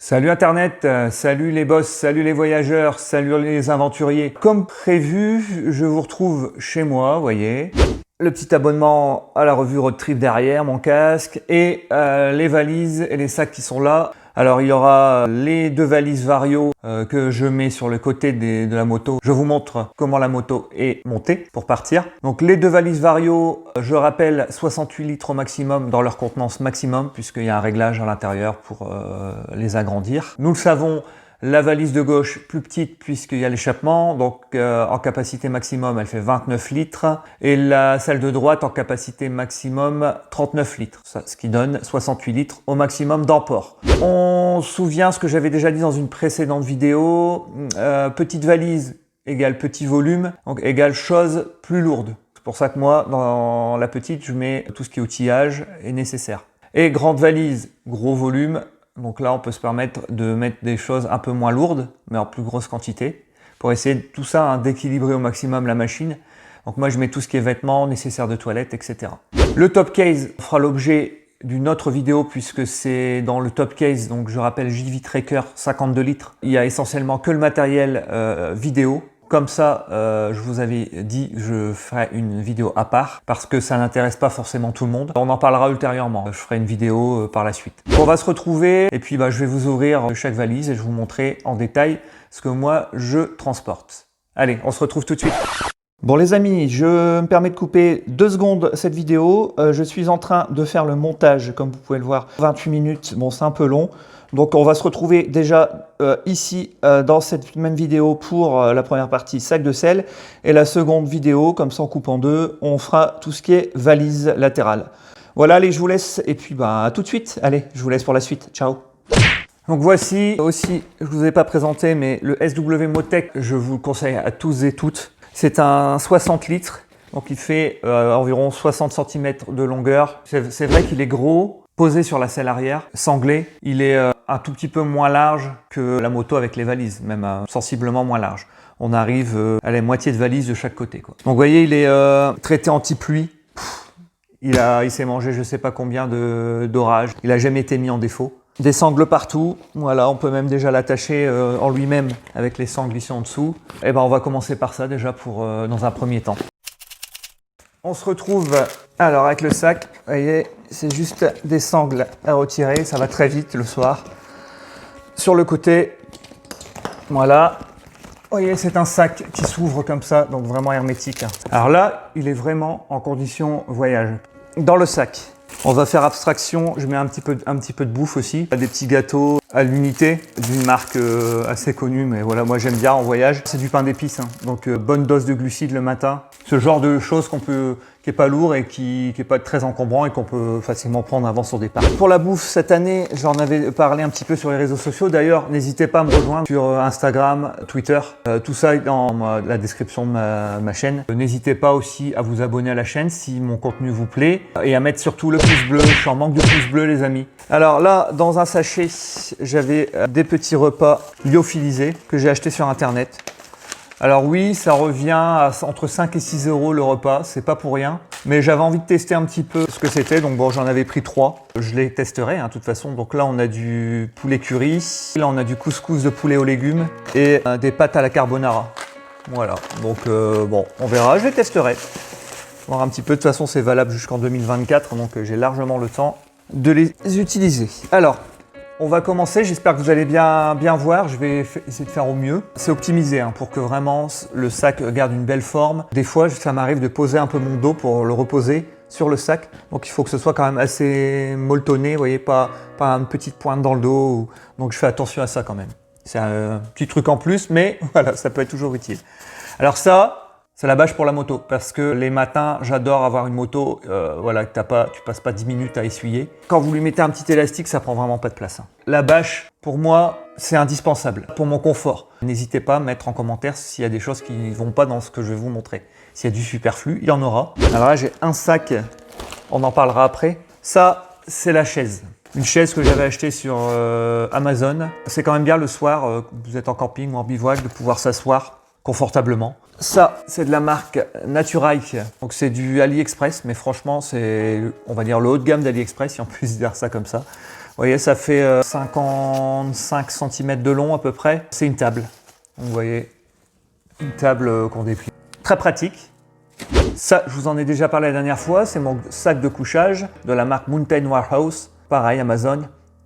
Salut Internet, salut les boss, salut les voyageurs, salut les aventuriers. Comme prévu, je vous retrouve chez moi, vous voyez. Le petit abonnement à la revue Road Trip derrière, mon casque, et les valises et les sacs qui sont là. Alors il y aura les deux valises Vario que je mets sur le côté de la moto. Je vous montre comment la moto est montée pour partir. Donc les deux valises Vario, je rappelle 68 litres au maximum dans leur contenance maximum puisqu'il y a un réglage à l'intérieur pour les agrandir. Nous le savons, la valise de gauche plus petite puisqu'il y a l'échappement, donc en capacité maximum elle fait 29 litres et celle de droite en capacité maximum 39 litres, ce qui donne 68 litres au maximum d'emport. On se souvient ce que j'avais déjà dit dans une précédente vidéo, petite valise égale petit volume, donc égale chose plus lourde. C'est pour ça que moi dans la petite je mets tout ce qui est outillage est nécessaire. Et grande valise, gros volume. Donc là, on peut se permettre de mettre des choses un peu moins lourdes, mais en plus grosse quantité, pour essayer de tout ça d'équilibrer au maximum la machine. Donc moi, je mets tout ce qui est vêtements, nécessaires de toilette, etc. Le top case fera l'objet d'une autre vidéo puisque c'est dans le top case, donc je rappelle JV Tracker 52 litres. Il y a essentiellement que le matériel vidéo. Comme ça, je vous avais dit, je ferai une vidéo à part parce que ça n'intéresse pas forcément tout le monde. On en parlera ultérieurement. Je ferai une vidéo par la suite. On va se retrouver et puis je vais vous ouvrir chaque valise et je vais vous montrer en détail ce que moi je transporte. Allez, on se retrouve tout de suite. Bon les amis, je me permets de couper 2 secondes cette vidéo. Je suis en train de faire le montage, comme vous pouvez le voir, 28 minutes. Bon, c'est un peu long. Donc on va se retrouver déjà ici dans cette même vidéo pour la première partie sac de sel et la seconde vidéo, comme ça on coupe en deux, on fera tout ce qui est valise latérale. Voilà, allez, je vous laisse et puis à tout de suite. Allez, je vous laisse pour la suite. Ciao. Donc voici aussi, je ne vous ai pas présenté, mais le SW Motec, je vous le conseille à tous et toutes. C'est un 60 litres, donc il fait environ 60 cm de longueur. C'est vrai qu'il est gros. Posé sur la selle arrière, sanglé, il est un tout petit peu moins large que la moto avec les valises, même sensiblement moins large. On arrive à la moitié de valise de chaque côté, quoi. Donc vous voyez, il est traité anti-pluie. Il s'est mangé je sais pas combien d'orages. Il a jamais été mis en défaut. Des sangles partout. Voilà, on peut même déjà l'attacher en lui-même avec les sangles ici en dessous. Et on va commencer par ça déjà dans un premier temps. On se retrouve alors avec le sac, vous voyez, c'est juste des sangles à retirer, ça va très vite le soir. Sur le côté, voilà, vous voyez, c'est un sac qui s'ouvre comme ça, donc vraiment hermétique. Alors là, il est vraiment en condition voyage. Dans le sac, on va faire abstraction, je mets un petit peu de bouffe aussi, des petits gâteaux à l'unité d'une marque assez connue, mais voilà, moi j'aime bien en voyage. C'est du pain d'épices, hein. Donc bonne dose de glucides le matin. Ce genre de choses qui est pas lourd et qui est pas très encombrant et qu'on peut facilement prendre avant son départ. Pour la bouffe, cette année, j'en avais parlé un petit peu sur les réseaux sociaux. D'ailleurs, n'hésitez pas à me rejoindre sur Instagram, Twitter. Tout ça est dans la description de ma chaîne. N'hésitez pas aussi à vous abonner à la chaîne si mon contenu vous plaît et à mettre surtout le pouce bleu. Je suis en manque de pouce bleu, les amis. Alors là, dans un sachet, j'avais des petits repas lyophilisés que j'ai achetés sur internet. Alors oui, ça revient à entre 5 et 6 euros le repas, c'est pas pour rien. Mais j'avais envie de tester un petit peu ce que c'était, donc bon, j'en avais pris 3. Je les testerai, de toute façon. Donc là, on a du poulet curry, là, on a du couscous de poulet aux légumes et des pâtes à la carbonara. Voilà, donc bon, on verra, je les testerai. Voir un petit peu, de toute façon, c'est valable jusqu'en 2024, donc j'ai largement le temps de les utiliser. Alors, on va commencer, j'espère que vous allez bien voir, je vais essayer de faire au mieux. C'est optimisé pour que vraiment le sac garde une belle forme. Des fois, ça m'arrive de poser un peu mon dos pour le reposer sur le sac. Donc il faut que ce soit quand même assez molletonné, vous voyez, pas une petite pointe dans le dos. Donc je fais attention à ça quand même. C'est un petit truc en plus, mais voilà, ça peut être toujours utile. Alors ça, c'est la bâche pour la moto, parce que les matins, j'adore avoir une moto, voilà, que tu passes pas 10 minutes à essuyer. Quand vous lui mettez un petit élastique, ça prend vraiment pas de place. La bâche, pour moi, c'est indispensable pour mon confort. N'hésitez pas à mettre en commentaire s'il y a des choses qui ne vont pas dans ce que je vais vous montrer. S'il y a du superflu, il y en aura. Alors là, j'ai un sac, on en parlera après. Ça, c'est la chaise. Une chaise que j'avais achetée sur Amazon. C'est quand même bien le soir, vous êtes en camping ou en bivouac, de pouvoir s'asseoir confortablement. Ça, c'est de la marque Naturike, donc c'est du AliExpress, mais franchement, c'est, on va dire, le haut de gamme d'AliExpress, si on peut se dire ça comme ça. voyez, ça fait 55 cm de long à peu près. C'est une table. Donc, vous voyez, une table qu'on déplie. Très pratique. Ça, je vous en ai déjà parlé la dernière fois, c'est mon sac de couchage de la marque Mountain Warehouse. Pareil, Amazon.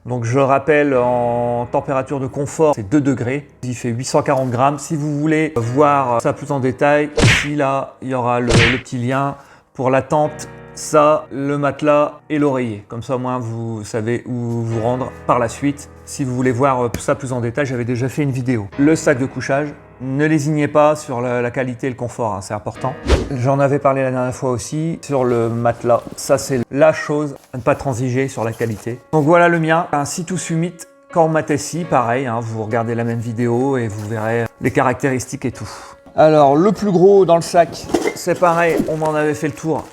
Donc je rappelle, en température de confort, c'est 2 degrés. Il fait 840 grammes. Si vous voulez voir ça plus en détail, ici, là, il y aura le petit lien pour la tente, ça, le matelas et l'oreiller. Comme ça, au moins, vous savez où vous rendre par la suite. Si vous voulez voir ça plus en détail, j'avais déjà fait une vidéo. Le sac de couchage, ne lésignez pas sur la qualité et le confort, hein, c'est important. J'en avais parlé la dernière fois aussi sur le matelas. Ça, c'est la chose à ne pas transiger sur la qualité. Donc voilà le mien, un Sea2 Summit Core Matessi, pareil, hein, vous regardez la même vidéo et vous verrez les caractéristiques et tout. Alors le plus gros dans le sac, c'est pareil, on en avait fait le tour,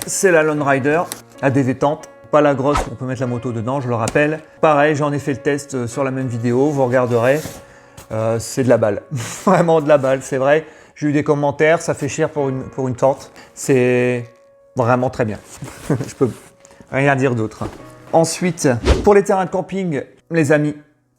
c'est la Lone Rider à des détentes. Pas la grosse, on peut mettre la moto dedans, je le rappelle. Pareil, j'en ai fait le test sur la même vidéo, vous regarderez. C'est de la balle, vraiment de la balle, c'est vrai. J'ai eu des commentaires, ça fait cher pour une tente. C'est vraiment très bien. Je peux rien dire d'autre. Ensuite, pour les terrains de camping, les amis,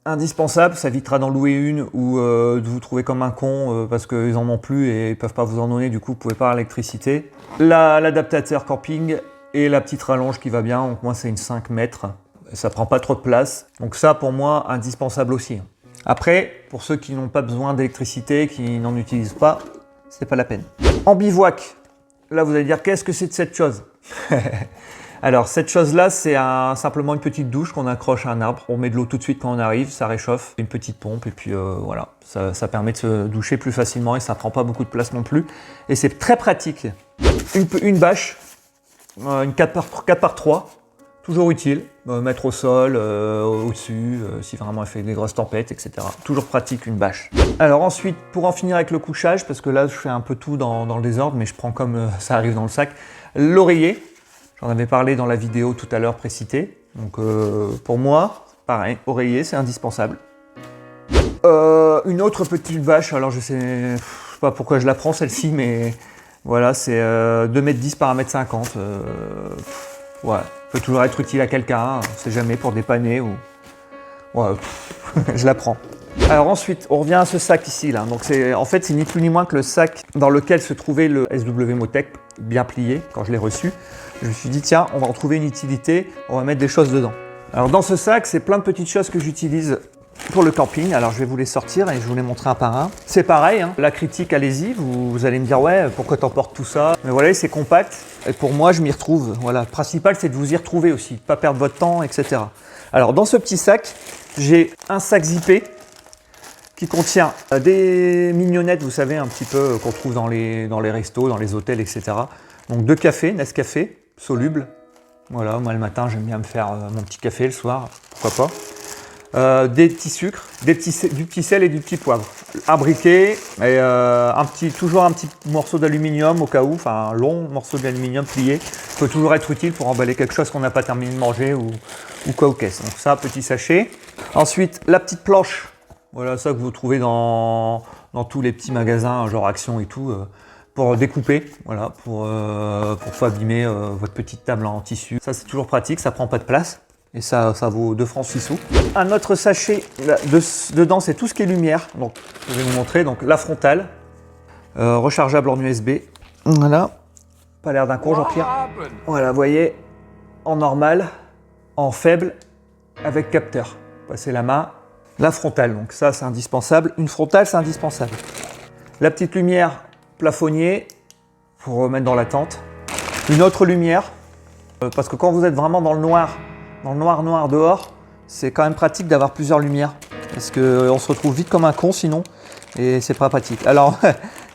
indispensable, ça évitera d'en louer une ou de vous trouver comme un con parce qu'ils en ont plus et ils peuvent pas vous en donner, du coup vous pouvez pas avoir l'électricité. L'adaptateur camping et la petite rallonge qui va bien, donc moi c'est une 5 mètres, ça prend pas trop de place. Donc ça pour moi indispensable aussi. Après, pour ceux qui n'ont pas besoin d'électricité, qui n'en utilisent pas, c'est pas la peine. En bivouac, là vous allez dire qu'est-ce que c'est de cette chose? Alors cette chose-là, c'est simplement une petite douche qu'on accroche à un arbre. On met de l'eau tout de suite quand on arrive, ça réchauffe, une petite pompe et puis voilà, ça permet de se doucher plus facilement et ça prend pas beaucoup de place non plus. Et c'est très pratique. Une bâche, une 4x3, toujours utile, mettre au sol, au-dessus, si vraiment il fait des grosses tempêtes, etc. Toujours pratique une bâche. Alors ensuite, pour en finir avec le couchage, parce que là je fais un peu tout dans le désordre, mais je prends comme ça arrive dans le sac, l'oreiller. J'en avais parlé dans la vidéo tout à l'heure précitée. Donc pour moi, pareil, oreiller, c'est indispensable. Une autre petite bâche, alors je sais pas pourquoi je la prends celle-ci, mais voilà, c'est 2,10 m par 1,50 m. Ouais, peut toujours être utile à quelqu'un, on sait jamais, pour dépanner ou... Ouais, je la prends. Alors ensuite, on revient à ce sac ici, là. Donc en fait, c'est ni plus ni moins que le sac dans lequel se trouvait le SW Motec, bien plié, quand je l'ai reçu. Je me suis dit, tiens, on va en trouver une utilité, on va mettre des choses dedans. Alors dans ce sac, c'est plein de petites choses que j'utilise pour le camping. Alors je vais vous les sortir et je vous les montrer un par un. C'est pareil, hein. La critique, allez-y, vous allez me dire, ouais, pourquoi t'emportes tout ça? Mais voilà, c'est compact. Et pour moi, je m'y retrouve. Voilà, le principal, c'est de vous y retrouver aussi, de ne pas perdre votre temps, etc. Alors dans ce petit sac, j'ai un sac zippé qui contient des mignonnettes, vous savez, un petit peu qu'on trouve dans les restos, dans les hôtels, etc. Donc 2 cafés, Nescafé, solubles. Voilà, moi le matin, j'aime bien me faire mon petit café, le soir, pourquoi pas. Des petits sucres, du petit sel et du petit poivre. Un briquet et toujours un petit morceau d'aluminium au cas où, enfin un long morceau d'aluminium plié. Peut toujours être utile pour emballer quelque chose qu'on n'a pas terminé de manger ou quoi aux caisses. Donc ça, petit sachet. Ensuite, la petite planche. Voilà, ça que vous trouvez dans tous les petits magasins, genre Action et tout, pour découper, voilà, pour pas abîmer votre petite table en tissu. Ça, c'est toujours pratique, ça prend pas de place. Et ça vaut 2 francs 6 sous. Un autre sachet, dedans, c'est tout ce qui est lumière. Donc, je vais vous montrer. Donc, la frontale, rechargeable en USB. Voilà. Pas l'air d'un con, Jean-Pierre. Voilà, vous voyez, en normal, en faible, avec capteur. Passez la main. La frontale, donc ça c'est indispensable. Une frontale, c'est indispensable. La petite lumière plafonnier pour remettre dans la tente. Une autre lumière, parce que quand vous êtes vraiment dans le noir dehors, c'est quand même pratique d'avoir plusieurs lumières. Parce qu'on se retrouve vite comme un con sinon, et c'est pas pratique. Alors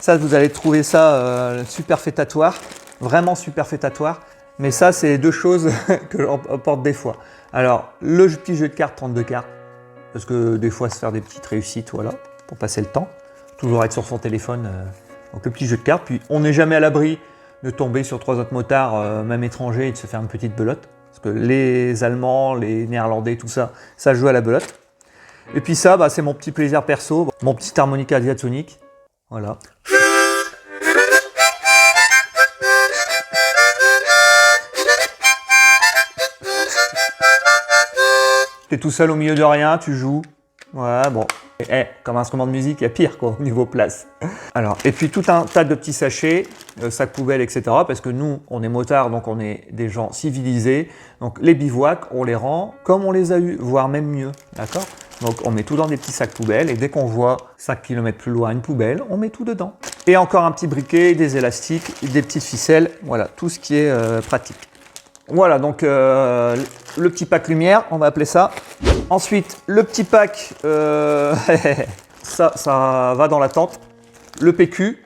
ça, vous allez trouver ça superfétatoire, vraiment superfétatoire. Mais ça, c'est 2 choses que j'emporte des fois. Alors, le petit jeu de cartes, 32 cartes. Parce que des fois, se faire des petites réussites, voilà, pour passer le temps. Toujours être sur son téléphone. Donc le petit jeu de cartes. Puis on n'est jamais à l'abri de tomber sur 3 autres motards, même étrangers, et de se faire une petite belote. Parce que les Allemands, les Néerlandais, tout ça, ça joue à la belote. Et puis ça, c'est mon petit plaisir perso, mon petit harmonica diatonique. Voilà. T'es tout seul au milieu de rien, tu joues. Ouais, bon. Comme instrument de musique, il y a pire quoi, au niveau place. Alors, et puis tout un tas de petits sachets, sacs poubelles, etc. Parce que nous, on est motards, donc on est des gens civilisés. Donc les bivouacs, on les rend comme on les a eus, voire même mieux. D'accord? Donc on met tout dans des petits sacs poubelles et dès qu'on voit 5 km plus loin une poubelle, on met tout dedans. Et encore un petit briquet, des élastiques, des petites ficelles, voilà, tout ce qui est pratique. Voilà, donc le petit pack lumière, on va appeler ça. Ensuite, le petit pack, ça va dans la tente. Le PQ,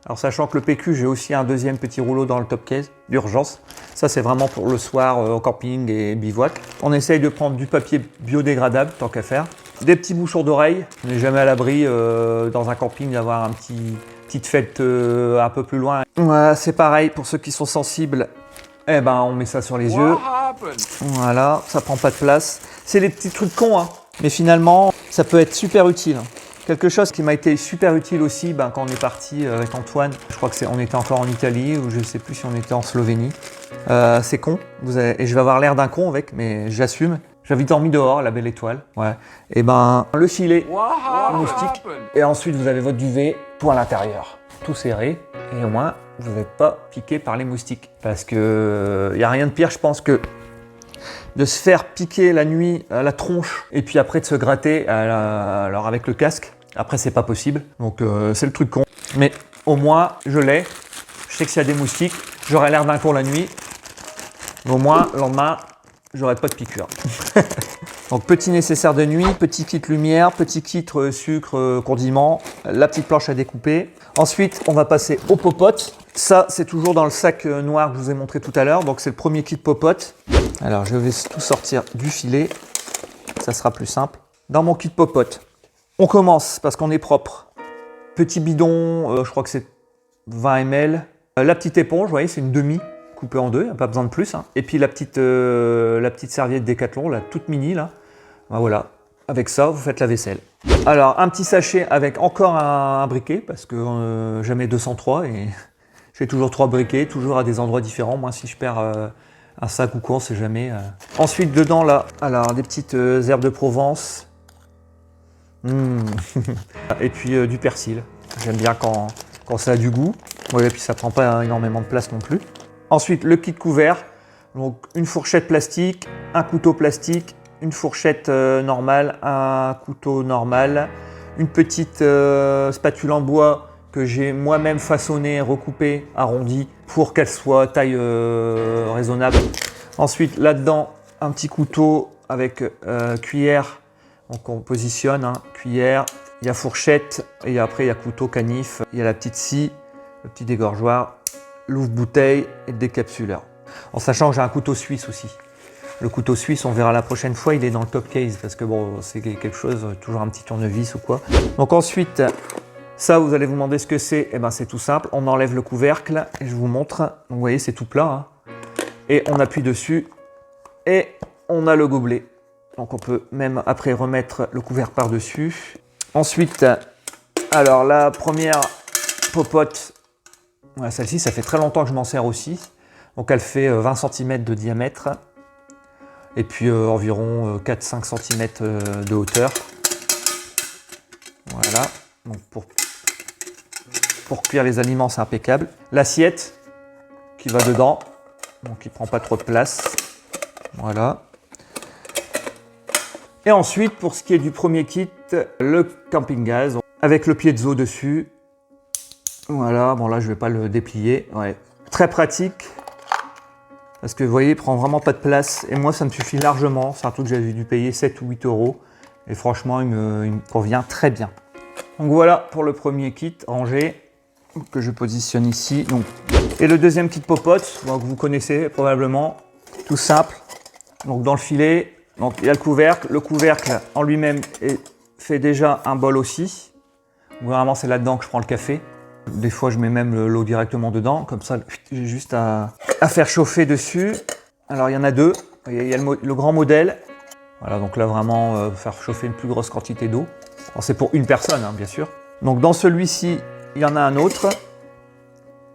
alors sachant que le PQ, j'ai aussi un deuxième petit rouleau dans le top case d'urgence. Ça, c'est vraiment pour le soir au camping et bivouac. On essaye de prendre du papier biodégradable, tant qu'à faire. Des petits bouchons d'oreilles. On n'est jamais à l'abri dans un camping d'avoir un petite fête un peu plus loin. Voilà, c'est pareil pour ceux qui sont sensibles. Eh ben, on met ça sur les yeux. Voilà, ça prend pas de place. C'est les petits trucs cons, hein. Mais finalement, ça peut être super utile. Quelque chose qui m'a été super utile aussi quand on est parti avec Antoine. Je crois que on était encore en Italie ou je sais plus si on était en Slovénie. C'est con. Et je vais avoir l'air d'un con avec, mais j'assume. J'avais dormi dehors, la belle étoile. Ouais. Et le filet, le moustique. Et ensuite, vous avez votre duvet pour l'intérieur. Tout serré. Et au moins, vous n'êtes pas piqué par les moustiques. Parce que y a rien de pire, je pense, que de se faire piquer la nuit à la tronche et puis après de se gratter alors avec le casque. Après, c'est pas possible. Donc, c'est le truc con. Mais au moins, je l'ai. Je sais que s'il y a des moustiques, j'aurai l'air d'un con la nuit. Mais au moins, le lendemain, j'aurai pas de piqûre. Donc, petit nécessaire de nuit, petit kit lumière, petit kit sucre, condiment, la petite planche à découper. Ensuite, on va passer aux popotes. Ça, c'est toujours dans le sac noir que je vous ai montré tout à l'heure. Donc, c'est le premier kit popote. Alors, je vais tout sortir du filet. Ça sera plus simple. Dans mon kit popote, on commence parce qu'on est propre. Petit bidon, je crois que c'est 20 ml. La petite éponge, vous voyez, c'est une demi coupée en deux. Il n'y a pas besoin de plus. Hein. Et puis, la petite serviette Décathlon, la toute mini, là. Voilà. Avec ça, vous faites la vaisselle. Alors, un petit sachet avec encore un briquet parce que jamais 203 et j'ai toujours 3 briquets, toujours à des endroits différents. Moi, si je perds un sac ou quoi, on sait jamais. Ensuite, dedans, là, alors des petites herbes de Provence. Et puis du persil. J'aime bien quand ça a du goût. Ouais, et puis ça prend pas énormément de place non plus. Ensuite, le kit couvert. Donc, une fourchette plastique, un couteau plastique, une fourchette normale, un couteau normal, une petite spatule en bois que j'ai moi-même façonnée, recoupée, arrondie pour qu'elle soit taille raisonnable. Ensuite, là-dedans, un petit couteau avec cuillère. Donc on positionne, hein, cuillère, il y a fourchette, et après il y a couteau, canif, il y a la petite scie, le petit dégorgeoir, l'ouvre-bouteille et le décapsuleur. En sachant que j'ai un couteau suisse aussi. Le couteau suisse, on verra la prochaine fois, il est dans le top case parce que bon, c'est quelque chose, toujours un petit tournevis ou quoi. Donc ensuite, ça, vous allez vous demander ce que c'est. Eh ben, c'est tout simple. On enlève le couvercle et je vous montre. Donc, vous voyez, c'est tout plat. Hein. Et on appuie dessus et on a le gobelet. Donc, on peut même après remettre le couvercle par-dessus. Ensuite, alors la première popote, ouais, celle-ci, ça fait très longtemps que je m'en sers aussi. Donc, elle fait 20 cm de diamètre. Et puis environ 4-5 cm de hauteur. Voilà. Donc pour cuire les aliments, c'est impeccable. L'assiette qui va dedans, donc qui prend pas trop de place. Voilà. Et ensuite, pour ce qui est du premier kit, le camping gaz avec le piezo dessus. Voilà. Bon là, je vais pas le déplier. Ouais. Très pratique. Parce que vous voyez, il prend vraiment pas de place. Et moi, ça me suffit largement. C'est un truc que j'avais dû payer 7 ou 8 €. Et franchement, il me convient très bien. Donc voilà pour le premier kit rangé que je positionne ici. Donc, et le deuxième kit popote, donc vous connaissez probablement. Tout simple. Donc dans le filet, donc, il y a le couvercle. Le couvercle en lui-même fait déjà un bol aussi. Vraiment, c'est là-dedans que je prends le café. Des fois, je mets même l'eau directement dedans. Comme ça, j'ai juste à faire chauffer dessus. Alors, il y en a deux. Il y a le grand modèle. Voilà, donc là, vraiment, faire chauffer une plus grosse quantité d'eau. C'est pour une personne, hein, bien sûr. Donc, dans celui-ci, il y en a un autre,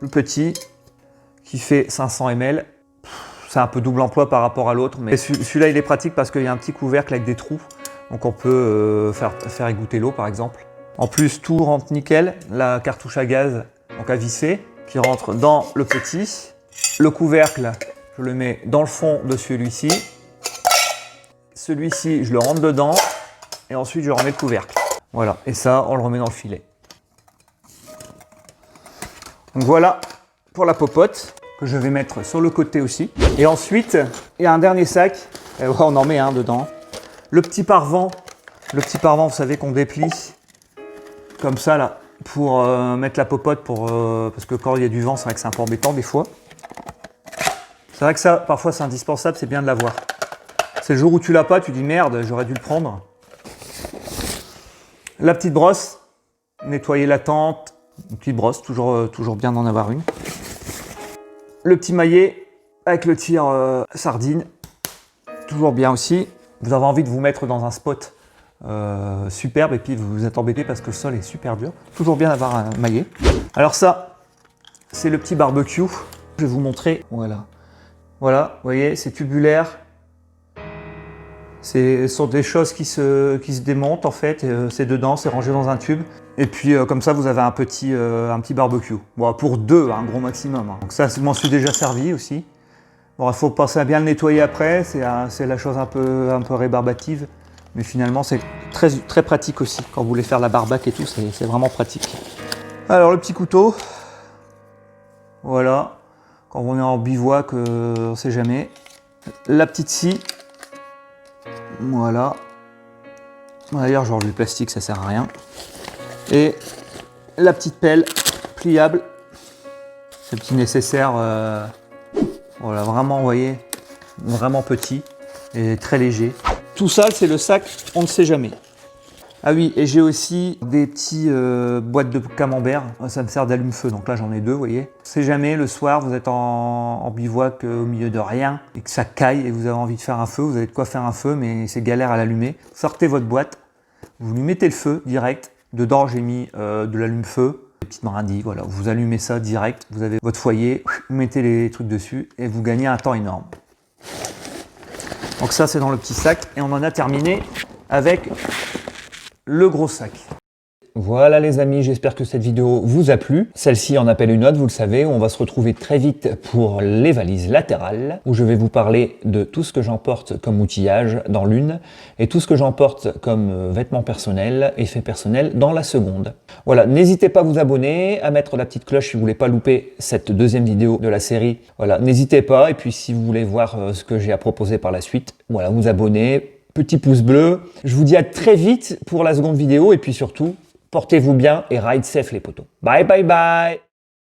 plus petit, qui fait 500 ml. c'est un peu double emploi par rapport à l'autre, mais celui-là il est pratique parce qu'il y a un petit couvercle avec des trous, donc on peut faire égoutter l'eau par exemple. En plus tout rentre nickel, la cartouche à gaz, donc à visser, qui rentre dans le petit. Le couvercle, je le mets dans le fond de celui-ci. Celui-ci, je le rentre dedans et ensuite je remets le couvercle. Voilà, et ça, on le remet dans le filet. Donc voilà pour la popote que je vais mettre sur le côté aussi. Et ensuite, il y a un dernier sac. Et ouais, on en met un dedans. Le petit pare-vent. Le petit pare-vent, vous savez qu'on déplie comme ça là pour mettre la popote parce que quand il y a du vent, c'est vrai que c'est un peu embêtant des fois. C'est vrai que ça, parfois, c'est indispensable, c'est bien de l'avoir. C'est le jour où tu l'as pas, tu dis merde, j'aurais dû le prendre. La petite brosse, nettoyer la tente, une petite brosse, toujours bien d'en avoir une. Le petit maillet avec le tir sardine, toujours bien aussi. Vous avez envie de vous mettre dans un spot superbe et puis vous êtes embêté parce que le sol est super dur. Toujours bien d'avoir un maillet. Alors ça, c'est le petit barbecue. Je vais vous montrer, voilà. Voilà, vous voyez, c'est tubulaire. Ce sont des choses qui se démontent en fait, c'est dedans, c'est rangé dans un tube. Et puis comme ça vous avez un petit barbecue. Bon, pour deux, un gros maximum. Hein. Donc ça, je m'en suis déjà servi aussi. Bon, il faut penser à bien le nettoyer après, c'est la chose un peu rébarbative. Mais finalement c'est très pratique aussi. Quand vous voulez faire la barbaque et tout, c'est vraiment pratique. Alors le petit couteau, voilà. Quand on est en bivouac, on ne sait jamais. La petite scie. Voilà. D'ailleurs, genre du plastique, ça sert à rien. Et la petite pelle pliable. C'est le petit nécessaire. Voilà, vraiment, vous voyez, vraiment petit et très léger. Tout ça, c'est le sac, on ne sait jamais. Ah oui, et j'ai aussi des petits boîtes de camembert. Ça me sert d'allume-feu, donc là j'en ai deux, vous voyez. On ne sait jamais, le soir, vous êtes en bivouac au milieu de rien et que ça caille et vous avez envie de faire un feu. Vous avez de quoi faire un feu, mais c'est galère à l'allumer. Sortez votre boîte, vous lui mettez le feu direct. Dedans, j'ai mis de l'allume-feu, des petites brindilles, voilà. Vous allumez ça direct, vous avez votre foyer, vous mettez les trucs dessus et vous gagnez un temps énorme. Donc ça, c'est dans le petit sac et on en a terminé avec le gros sac. Voilà les amis, j'espère que cette vidéo vous a plu. Celle-ci en appelle une autre, vous le savez. On va se retrouver très vite pour les valises latérales, où je vais vous parler de tout ce que j'emporte comme outillage dans l'une, et tout ce que j'emporte comme vêtements personnels, effets personnels dans la seconde. Voilà, n'hésitez pas à vous abonner, à mettre la petite cloche si vous voulez pas louper cette deuxième vidéo de la série. Voilà, n'hésitez pas, et puis si vous voulez voir ce que j'ai à proposer par la suite, voilà, vous abonnez. Petit pouce bleu. Je vous dis à très vite pour la seconde vidéo et puis surtout, portez-vous bien et ride safe les potos. Bye bye bye.